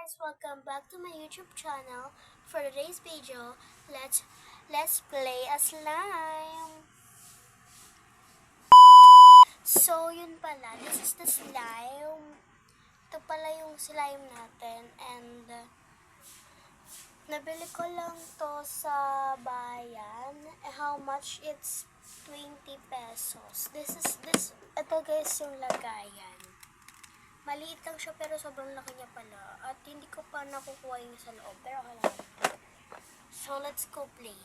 guys, welcome back to my YouTube channel. For today's video, let's play a slime. So yun pala, this is the slime. Ito pala yung slime natin and nabili ko lang to sa bayan. How much? It's 20 pesos. Ito guys yung lagayan. Maliit lang siya pero sobrang laki niya pala. At hindi ko pa nakukuha yung sa loob. Pero okay lang. So, let's go play.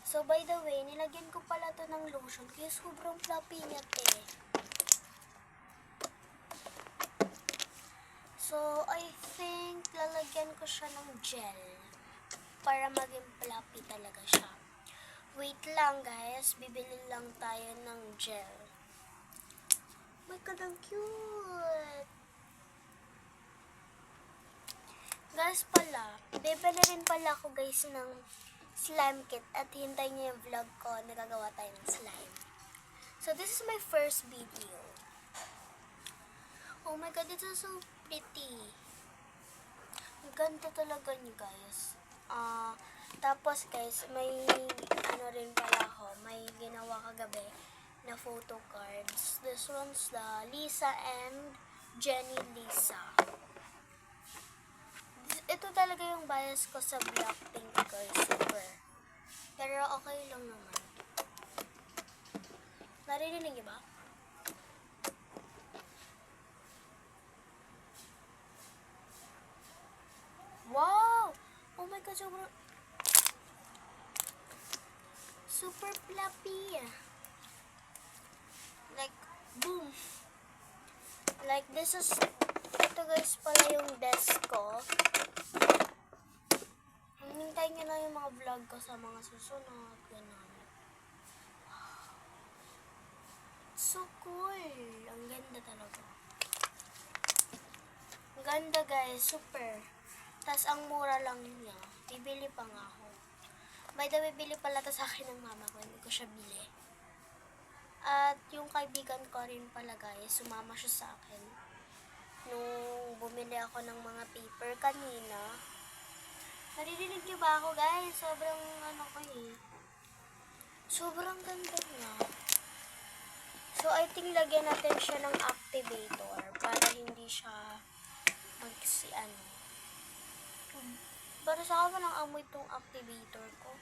So, by the way, nilagyan ko pala to ng lotion. Kaya sobrang floppy niya eh. So, I think lalagyan ko siya ng gel. Para maging floppy talaga siya. Wait lang guys. Bibili lang tayo ng gel. Oh my God, ang cute! Guys pala, bibili rin pala ako guys ng slime kit at hintayin niyo yung vlog ko na gagawa tayo ng slime. So, this is my first video. Oh my God, it's so pretty. Ang ganda talaga niyo guys. Tapos guys, may ano rin pala ako, may ginawa kagabi na photo cards. This one's the Lisa and Jenny Lisa. Ito talaga yung bias ko sa Blackpink guys, super. Pero okay lang naman. Naririnig niyo ba? Wow! Oh my God, super fluffy. Like, boom. Like, ito guys pala yung desk ko. Hintayin nyo na yung mga vlog ko sa mga susunod. Ganun. Wow. So cool. Ang ganda talaga. Ang ganda guys, super. Tas ang mura lang niya. Bibili pa nga ako. By the way, bili pala to sa akin ng mama ko. Hindi ko siya bili. At yung kaibigan ko rin pala guys, sumama siya sa akin. Nung bumili ako ng mga paper kanina. Naririnig niyo ba ako guys? Sobrang ano ko eh. Sobrang ganda niya. So I think lagyan natin siya ng activator para hindi siya para sa akin ang amoy itong activator ko.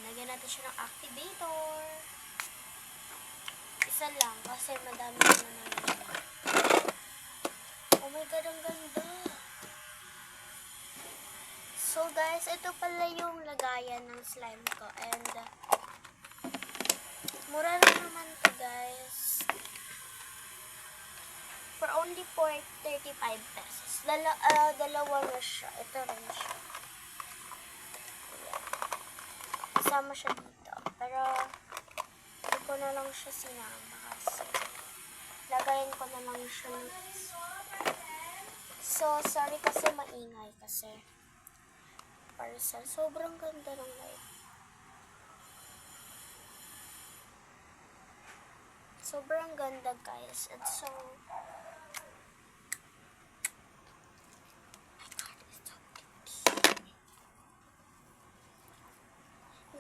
Lagyan natin siya ng activator. Isa lang kasi madami na naman. Oh my God, ang ganda. So guys, ito pala yung lagayan ng slime ko. And mura lang naman to guys. For only 35 pesos. Dalawa na siya. Ito rin siya. Sama siya dito. Pero hindi ko na lang siya sinama kasi lagayan ko na lang siya. So, sorry kasi maingay kasi parcel. Sobrang ganda ng light. Sobrang ganda guys. It's so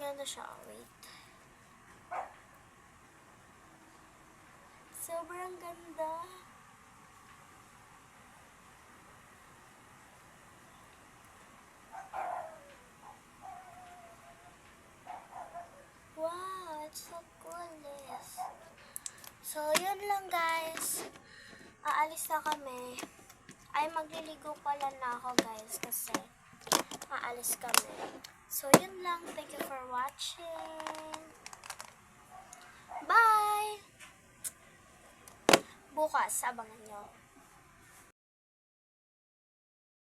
ganda siya. Wait. Sobrang ganda. Wow, it's so cool this. So, yun lang guys. Aalis na kami. Ay, magliligo pala na ako guys kasi aalis kami. So, yun lang. Thank you for watching. Bye! Bukas, abangan nyo.